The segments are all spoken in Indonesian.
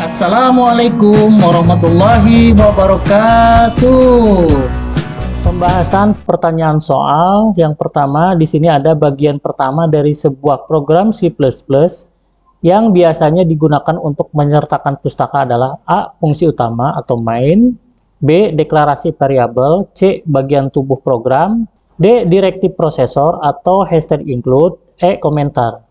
Assalamualaikum warahmatullahi wabarakatuh. Pembahasan pertanyaan soal yang pertama di sini ada bagian pertama dari sebuah program C++ yang biasanya digunakan untuk menyertakan pustaka adalah A. Fungsi utama atau main, B. Deklarasi variabel, C. Bagian tubuh program, D. Directive processor atau hashtag include, E. Komentar.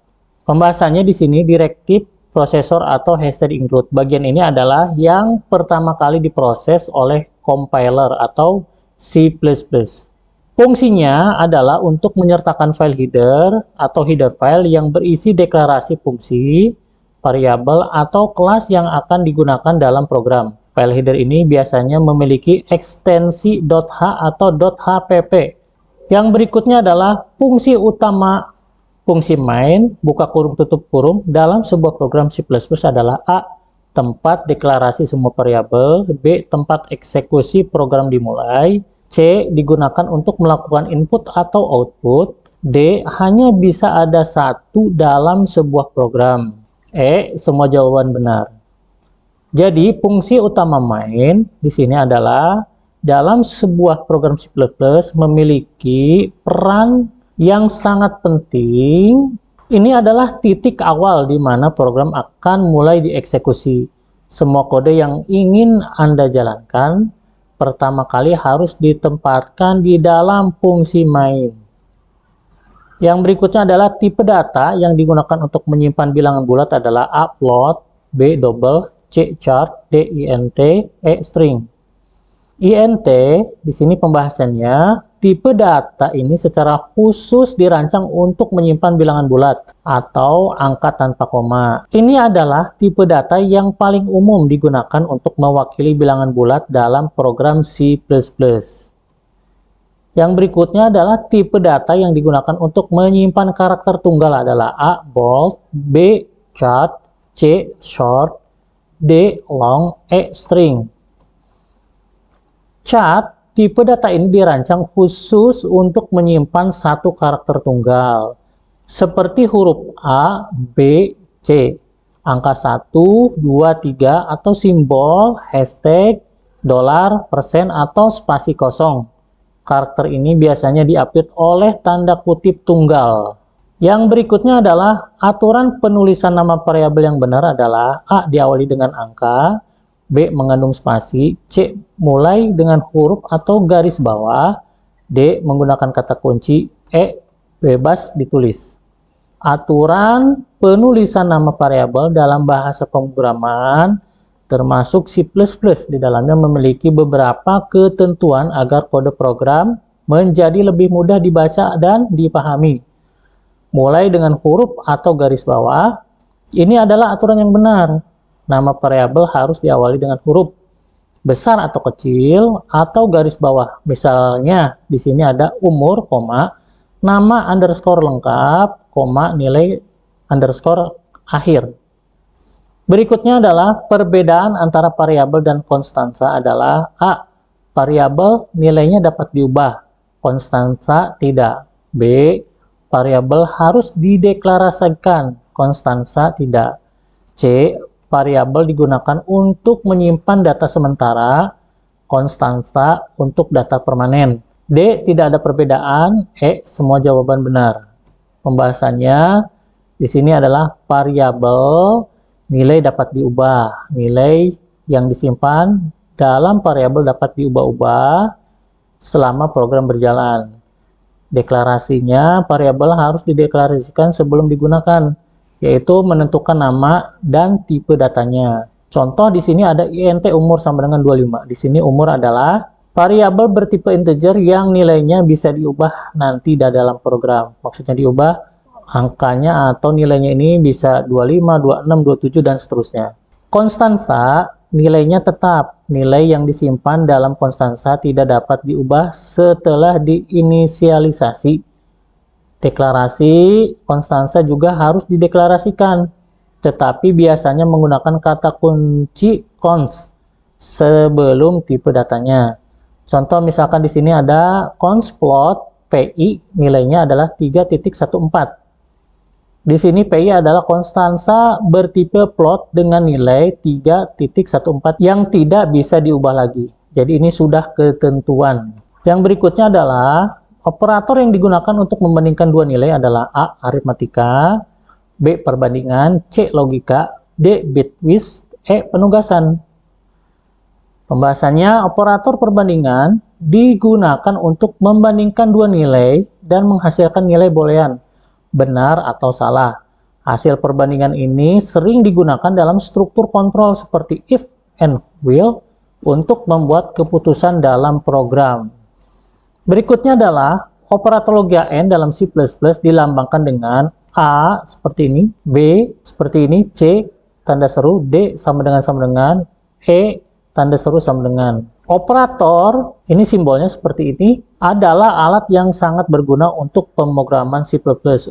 Pembahasannya di sini directive prosesor atau hashtag include. Bagian ini adalah yang pertama kali diproses oleh compiler atau C++. Fungsinya adalah untuk menyertakan file header atau header file yang berisi deklarasi fungsi, variabel, atau kelas yang akan digunakan dalam program. File header ini biasanya memiliki ekstensi .h atau .hpp. Yang berikutnya adalah fungsi utama. Fungsi main, buka kurung tutup kurung, dalam sebuah program C++ adalah A. Tempat deklarasi semua variabel, B. Tempat eksekusi program dimulai, C. Digunakan untuk melakukan input atau output, D. Hanya bisa ada satu dalam sebuah program, E. Semua jawaban benar. Jadi, fungsi utama main di sini adalah dalam sebuah program C++ memiliki peran yang sangat penting. Ini adalah titik awal di mana program akan mulai dieksekusi. Semua kode yang ingin Anda jalankan pertama kali harus ditempatkan di dalam fungsi main. Yang berikutnya adalah tipe data yang digunakan untuk menyimpan bilangan bulat adalah A. Float, B. Double, C. Chart, D. int, E. String. int di sini pembahasannya, tipe data ini secara khusus dirancang untuk menyimpan bilangan bulat atau angka tanpa koma. Ini adalah tipe data yang paling umum digunakan untuk mewakili bilangan bulat dalam program C++. Yang berikutnya adalah tipe data yang digunakan untuk menyimpan karakter tunggal adalah A. Bold, B. Chart, C. Short, D. Long, E. String. Chart, tipe data ini dirancang khusus untuk menyimpan satu karakter tunggal, seperti huruf A, B, C, angka 1, 2, 3, atau simbol, hashtag, dolar, persen, atau spasi kosong. Karakter ini biasanya diapit oleh tanda kutip tunggal. Yang berikutnya adalah aturan penulisan nama variabel yang benar adalah A. Diawali dengan angka, B. Mengandung spasi, C. Mulai dengan huruf atau garis bawah, D. Menggunakan kata kunci, E. Bebas ditulis. Aturan penulisan nama variabel dalam bahasa pemrograman termasuk C++ di dalamnya memiliki beberapa ketentuan agar kode program menjadi lebih mudah dibaca dan dipahami. Mulai dengan huruf atau garis bawah, ini adalah aturan yang benar. Nama variabel harus diawali dengan huruf besar atau kecil atau garis bawah. Misalnya di sini ada umur, koma, nama underscore lengkap, koma, nilai underscore akhir. Berikutnya adalah perbedaan antara variabel dan konstansa adalah A. Variabel nilainya dapat diubah, konstansa tidak. B. Variabel harus dideklarasikan, konstansa tidak. C. Variabel digunakan untuk menyimpan data sementara, konstansa untuk data permanen. D. Tidak ada perbedaan. E. Semua jawaban benar. Pembahasannya di sini adalah variabel nilai dapat diubah. Nilai yang disimpan dalam variabel dapat diubah-ubah selama program berjalan. Deklarasinya variabel harus dideklarasikan sebelum digunakan, yaitu menentukan nama dan tipe datanya. Contoh di sini ada int umur sama dengan 25. Di sini umur adalah variabel bertipe integer yang nilainya bisa diubah nanti dalam program. Maksudnya diubah angkanya atau nilainya ini bisa 25, 26, 27 dan seterusnya. Konstansa nilainya tetap. Nilai yang disimpan dalam konstansa tidak dapat diubah setelah diinisialisasi. Deklarasi konstansa juga harus dideklarasikan, tetapi biasanya menggunakan kata kunci cons sebelum tipe datanya. Contoh misalkan di sini ada cons float PI nilainya adalah 3.14. Di sini PI adalah konstansa bertipe plot dengan nilai 3.14 yang tidak bisa diubah lagi. Jadi ini sudah ketentuan. Yang berikutnya adalah operator yang digunakan untuk membandingkan dua nilai adalah A. Aritmatika, B. Perbandingan, C. Logika, D. Bitwise, E. Penugasan. Pembahasannya, operator perbandingan digunakan untuk membandingkan dua nilai dan menghasilkan nilai boolean, benar atau salah. Hasil perbandingan ini sering digunakan dalam struktur kontrol seperti if and will untuk membuat keputusan dalam program. Berikutnya adalah operator logika N dalam C++ dilambangkan dengan A seperti ini, B seperti ini, C tanda seru, D sama dengan, E tanda seru sama dengan. Operator, ini simbolnya seperti ini, adalah alat yang sangat berguna untuk pemrograman C++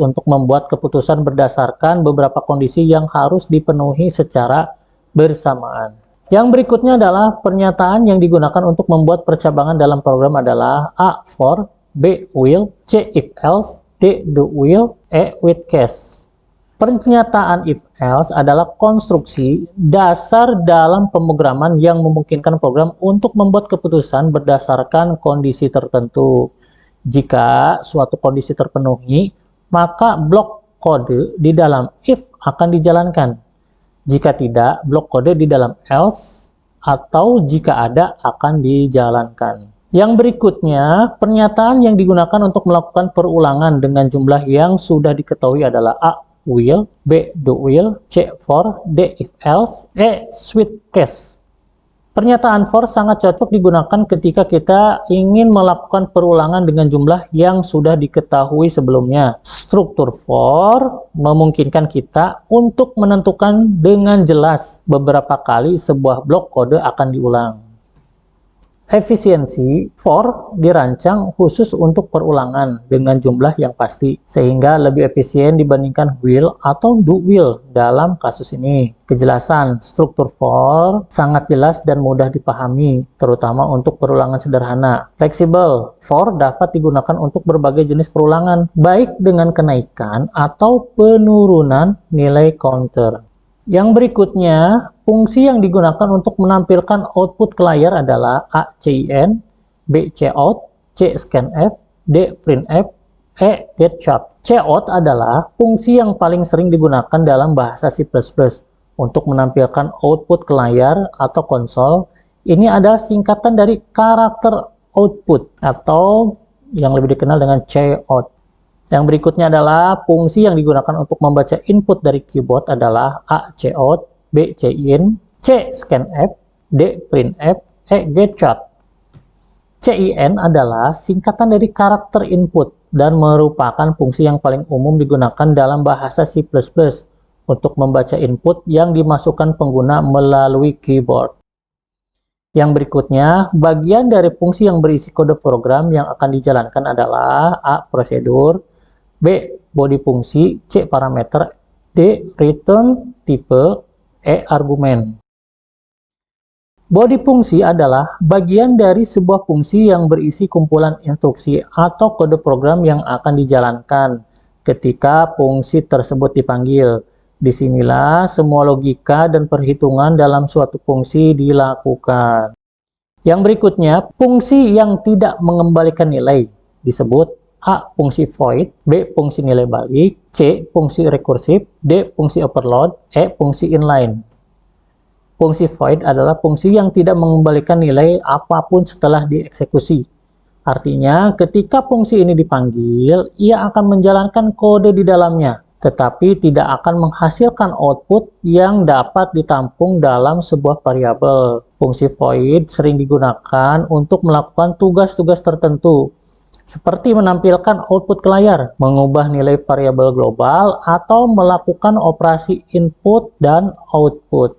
untuk membuat keputusan berdasarkan beberapa kondisi yang harus dipenuhi secara bersamaan. Yang berikutnya adalah pernyataan yang digunakan untuk membuat percabangan dalam program adalah A. For, B. Will, C. If else, D. Do will, E. With case. Pernyataan if else adalah konstruksi dasar dalam pemrograman yang memungkinkan program untuk membuat keputusan berdasarkan kondisi tertentu. Jika suatu kondisi terpenuhi, maka blok kode di dalam if akan dijalankan. Jika tidak, blok kode di dalam else atau jika ada akan dijalankan. Yang berikutnya, pernyataan yang digunakan untuk melakukan perulangan dengan jumlah yang sudah diketahui adalah A. Will, B. Do will, C. For, D. If else, E. With case. Pernyataan for sangat cocok digunakan ketika kita ingin melakukan perulangan dengan jumlah yang sudah diketahui sebelumnya. Struktur for memungkinkan kita untuk menentukan dengan jelas beberapa kali sebuah blok kode akan diulang. Efisiensi for dirancang khusus untuk perulangan dengan jumlah yang pasti, sehingga lebih efisien dibandingkan will atau do will dalam kasus ini. Kejelasan struktur for sangat jelas dan mudah dipahami, terutama untuk perulangan sederhana. Fleksibel, for dapat digunakan untuk berbagai jenis perulangan, baik dengan kenaikan atau penurunan nilai counter. Yang berikutnya, fungsi yang digunakan untuk menampilkan output ke layar adalah A. Cin, B. Cout, C. Scanf, D. Printf, E. GetChart. Cout adalah fungsi yang paling sering digunakan dalam bahasa C++ untuk menampilkan output ke layar atau konsol. Ini adalah singkatan dari karakter output atau yang lebih dikenal dengan cout. Yang berikutnya adalah fungsi yang digunakan untuk membaca input dari keyboard adalah A. Cout, B. Cin, C. Scanf, D. Printf, E. GetChart. Cin adalah singkatan dari karakter input dan merupakan fungsi yang paling umum digunakan dalam bahasa C++ untuk membaca input yang dimasukkan pengguna melalui keyboard. Yang berikutnya, bagian dari fungsi yang berisi kode program yang akan dijalankan adalah A. Prosedur, B. Body fungsi, C. Parameter, D. Return type, E. Argumen. Body fungsi adalah bagian dari sebuah fungsi yang berisi kumpulan instruksi atau kode program yang akan dijalankan ketika fungsi tersebut dipanggil. Disinilah semua logika dan perhitungan dalam suatu fungsi dilakukan. Yang berikutnya, fungsi yang tidak mengembalikan nilai disebut A. Fungsi void, B. Fungsi nilai balik, C. Fungsi rekursif, D. Fungsi overload, E. Fungsi inline. Fungsi void adalah fungsi yang tidak mengembalikan nilai apapun setelah dieksekusi. Artinya, ketika fungsi ini dipanggil, ia akan menjalankan kode di dalamnya, tetapi tidak akan menghasilkan output yang dapat ditampung dalam sebuah variabel. Fungsi void sering digunakan untuk melakukan tugas-tugas tertentu, seperti menampilkan output ke layar, mengubah nilai variabel global, atau melakukan operasi input dan output.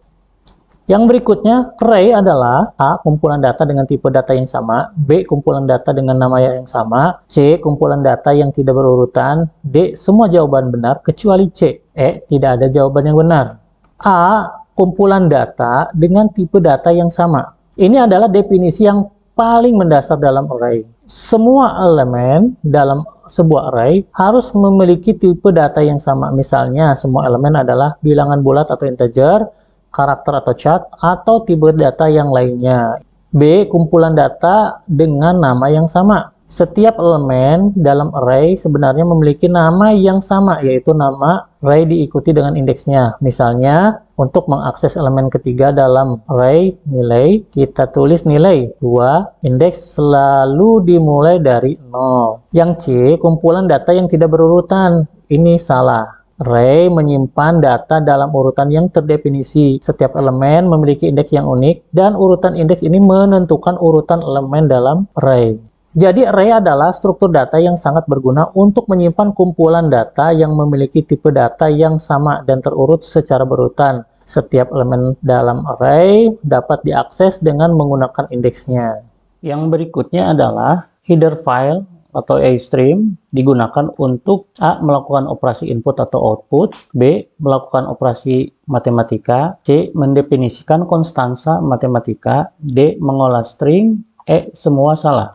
Yang berikutnya, array adalah A. Kumpulan data dengan tipe data yang sama, B. Kumpulan data dengan nama yang sama, C. Kumpulan data yang tidak berurutan, D. Semua jawaban benar kecuali C, E. Tidak ada jawaban yang benar. A. Kumpulan data dengan tipe data yang sama. Ini adalah definisi yang paling mendasar dalam array. Semua elemen dalam sebuah array harus memiliki tipe data yang sama. Misalnya, semua elemen adalah bilangan bulat atau integer, karakter atau chart, atau tipe data yang lainnya. B. Kumpulan data dengan nama yang sama. Setiap elemen dalam array sebenarnya memiliki nama yang sama, yaitu nama array diikuti dengan indeksnya. Misalnya, untuk mengakses elemen ketiga dalam array nilai, kita tulis nilai 2, indeks selalu dimulai dari 0. Yang C, kumpulan data yang tidak berurutan. Ini salah. Array menyimpan data dalam urutan yang terdefinisi. Setiap elemen memiliki indeks yang unik, dan urutan indeks ini menentukan urutan elemen dalam array. Jadi array adalah struktur data yang sangat berguna untuk menyimpan kumpulan data yang memiliki tipe data yang sama dan terurut secara berurutan. Setiap elemen dalam array dapat diakses dengan menggunakan indeksnya. Yang berikutnya adalah header file atau stream digunakan untuk A. melakukan operasi input atau output, B. melakukan operasi matematika, C. mendefinisikan konstansa matematika, D. mengolah string, E. semua salah.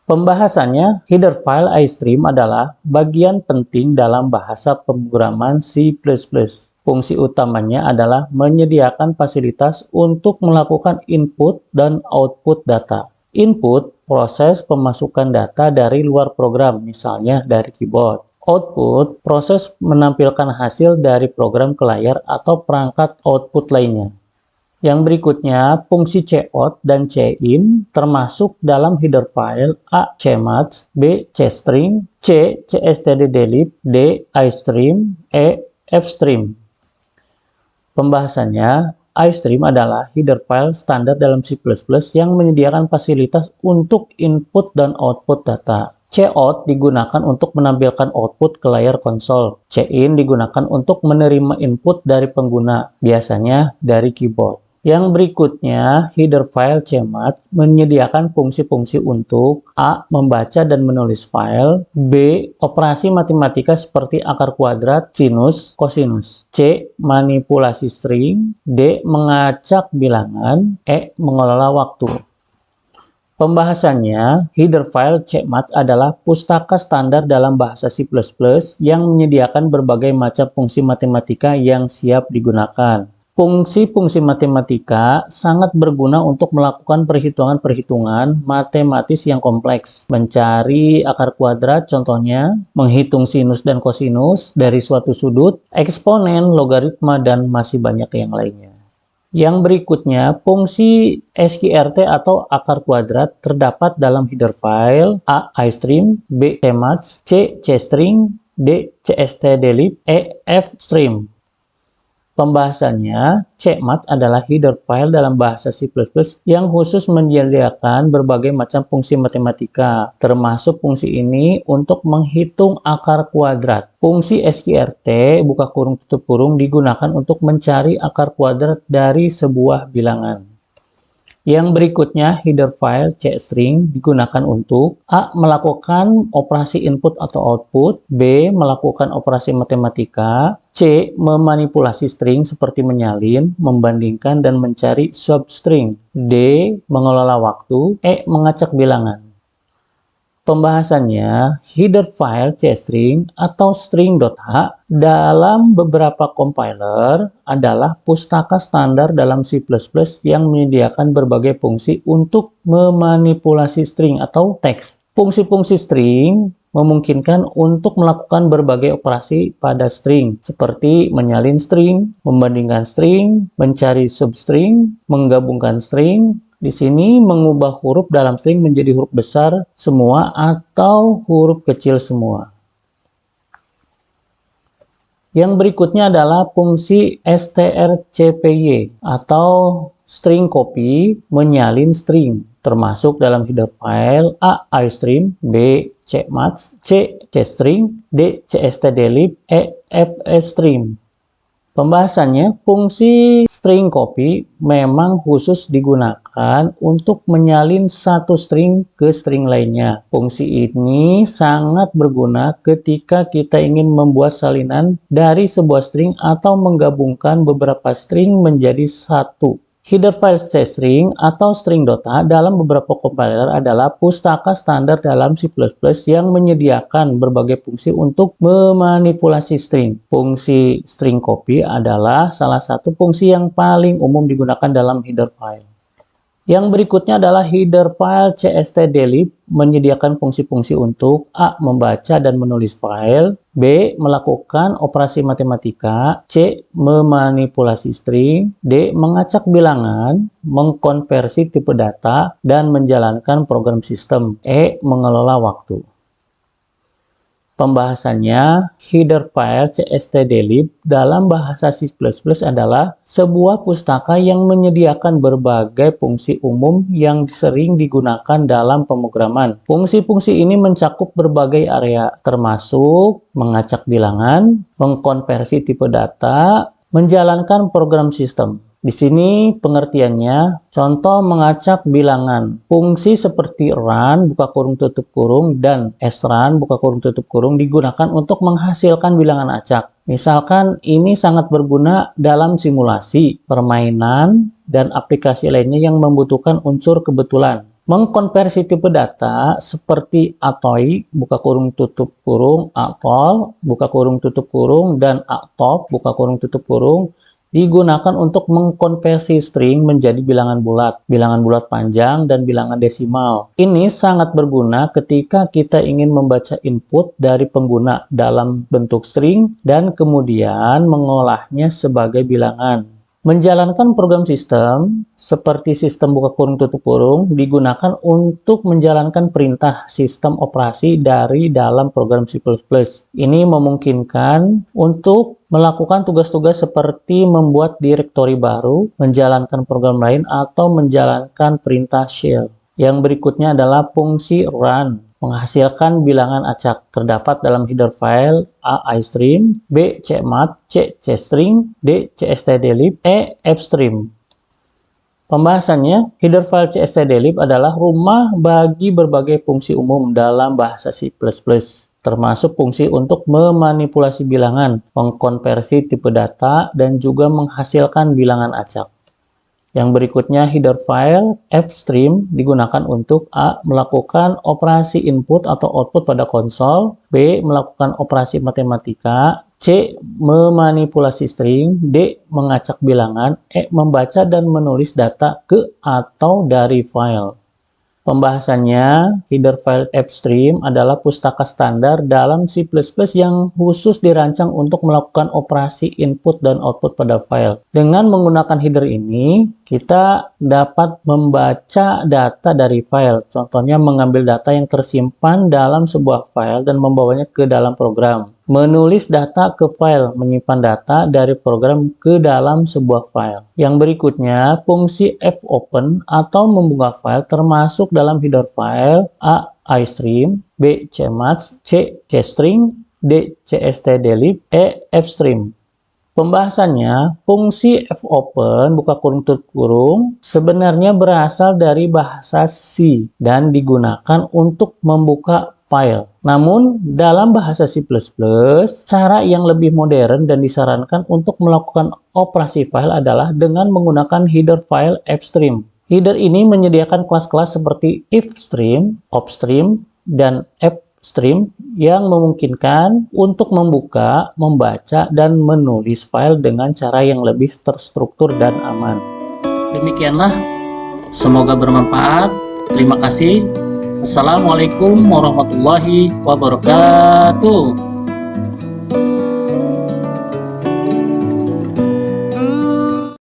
Pembahasannya, header file iStream adalah bagian penting dalam bahasa pemrograman C++. Fungsi utamanya adalah menyediakan fasilitas untuk melakukan input dan output data. Input, proses pemasukan data dari luar program, misalnya dari keyboard. Output, proses menampilkan hasil dari program ke layar atau perangkat output lainnya. Yang berikutnya, fungsi cout dan cin termasuk dalam header file A. cmath, B. cstring, C. cstddelete, D. istream, E. fstream. Pembahasannya, iStream adalah header file standar dalam C++ yang menyediakan fasilitas untuk input dan output data. Cout digunakan untuk menampilkan output ke layar konsol. Cin digunakan untuk menerima input dari pengguna, biasanya dari keyboard. Yang berikutnya, header file cmath menyediakan fungsi-fungsi untuk A. membaca dan menulis file, B. operasi matematika seperti akar kuadrat, sinus, kosinus, C. manipulasi string, D. mengacak bilangan, E. mengelola waktu. Pembahasannya, header file cmath adalah pustaka standar dalam bahasa C++ yang menyediakan berbagai macam fungsi matematika yang siap digunakan. Fungsi-fungsi matematika sangat berguna untuk melakukan perhitungan-perhitungan matematis yang kompleks. Mencari akar kuadrat contohnya, menghitung sinus dan kosinus dari suatu sudut, eksponen, logaritma, dan masih banyak yang lainnya. Yang berikutnya, fungsi sqrt atau akar kuadrat terdapat dalam header file A. iStream, B. cmath, C. cstring, D. cstdelete, E. fstream. Pembahasannya, cmath adalah header file dalam bahasa C++ yang khusus menyediakan berbagai macam fungsi matematika, termasuk fungsi ini untuk menghitung akar kuadrat. Fungsi sqrt, buka kurung tutup kurung, digunakan untuk mencari akar kuadrat dari sebuah bilangan. Yang berikutnya, header file cstring digunakan untuk A. melakukan operasi input atau output, B. melakukan operasi matematika, C. memanipulasi string seperti menyalin, membandingkan, dan mencari substring, D. mengelola waktu, E. mengacak bilangan. Pembahasannya, header file cstring atau string.h dalam beberapa compiler adalah pustaka standar dalam C++ yang menyediakan berbagai fungsi untuk memanipulasi string atau teks. Fungsi-fungsi string memungkinkan untuk melakukan berbagai operasi pada string, seperti menyalin string, membandingkan string, mencari substring, menggabungkan string. Di sini mengubah huruf dalam string menjadi huruf besar semua atau huruf kecil semua. Yang berikutnya adalah fungsi strcpy atau string copy menyalin string, termasuk dalam header file A. iStream, B. cmath, C. cstring, D. cstdelete, E. fstream. Pembahasannya, fungsi string copy memang khusus digunakan untuk menyalin satu string ke string lainnya. Fungsi ini sangat berguna ketika kita ingin membuat salinan dari sebuah string atau menggabungkan beberapa string menjadi satu. Header file C-string atau string data dalam beberapa compiler adalah pustaka standar dalam C++ yang menyediakan berbagai fungsi untuk memanipulasi string. Fungsi string copy adalah salah satu fungsi yang paling umum digunakan dalam header file. Yang berikutnya adalah header file cstdelib menyediakan fungsi-fungsi untuk A. Membaca dan menulis file, B. Melakukan operasi matematika, C. Memanipulasi string, D. Mengacak bilangan, mengkonversi tipe data, dan menjalankan program sistem, E. Mengelola waktu. Pembahasannya, header file cstdelib dalam bahasa C++ adalah sebuah pustaka yang menyediakan berbagai fungsi umum yang sering digunakan dalam pemrograman. Fungsi-fungsi ini mencakup berbagai area, termasuk mengacak bilangan, mengkonversi tipe data, menjalankan program sistem. Di sini pengertiannya, contoh mengacak bilangan. Fungsi seperti run, buka kurung tutup kurung, dan srun, buka kurung tutup kurung digunakan untuk menghasilkan bilangan acak. Misalkan ini sangat berguna dalam simulasi, permainan, dan aplikasi lainnya yang membutuhkan unsur kebetulan. Mengkonversi tipe data seperti atoy, buka kurung tutup kurung, atol, buka kurung tutup kurung, dan atop, buka kurung tutup kurung, digunakan untuk mengkonversi string menjadi bilangan bulat panjang, dan bilangan desimal. Ini sangat berguna ketika kita ingin membaca input dari pengguna dalam bentuk string dan kemudian mengolahnya sebagai bilangan. Menjalankan program sistem seperti sistem buka kurung tutup kurung digunakan untuk menjalankan perintah sistem operasi dari dalam program C++. Ini memungkinkan untuk melakukan tugas-tugas seperti membuat direktori baru, menjalankan program lain, atau menjalankan perintah shell. Yang berikutnya adalah fungsi run, menghasilkan bilangan acak. Terdapat dalam header file A. istream, B. cmat, C. cstring, D. cstdelib, E. fstream. Pembahasannya, header file cstdelib adalah rumah bagi berbagai fungsi umum dalam bahasa C++, termasuk fungsi untuk memanipulasi bilangan, mengkonversi tipe data, dan juga menghasilkan bilangan acak. Yang berikutnya, header file fstream digunakan untuk A. Melakukan operasi input atau output pada konsol, B. Melakukan operasi matematika, C. Memanipulasi string, D. Mengacak bilangan, E. Membaca dan menulis data ke atau dari file. Pembahasannya, header file fstream adalah pustaka standar dalam C++ yang khusus dirancang untuk melakukan operasi input dan output pada file. Dengan menggunakan header ini, kita dapat membaca data dari file. Contohnya mengambil data yang tersimpan dalam sebuah file dan membawanya ke dalam program. Menulis data ke file, menyimpan data dari program ke dalam sebuah file. Yang berikutnya, fungsi fopen atau membuka file termasuk dalam header file A. istream, B. cmat, C. cstring, D. cstdelib, E. fstream. Pembahasannya, fungsi fopen, buka kurung tutup kurung, sebenarnya berasal dari bahasa C dan digunakan untuk membuka file. Namun, dalam bahasa C++, cara yang lebih modern dan disarankan untuk melakukan operasi file adalah dengan menggunakan header file fstream. Header ini menyediakan kelas-kelas seperti ifstream, opstream, dan fstream yang memungkinkan untuk membuka, membaca, dan menulis file dengan cara yang lebih terstruktur dan aman. Demikianlah, semoga bermanfaat. Terima kasih. Assalamualaikum warahmatullahi wabarakatuh.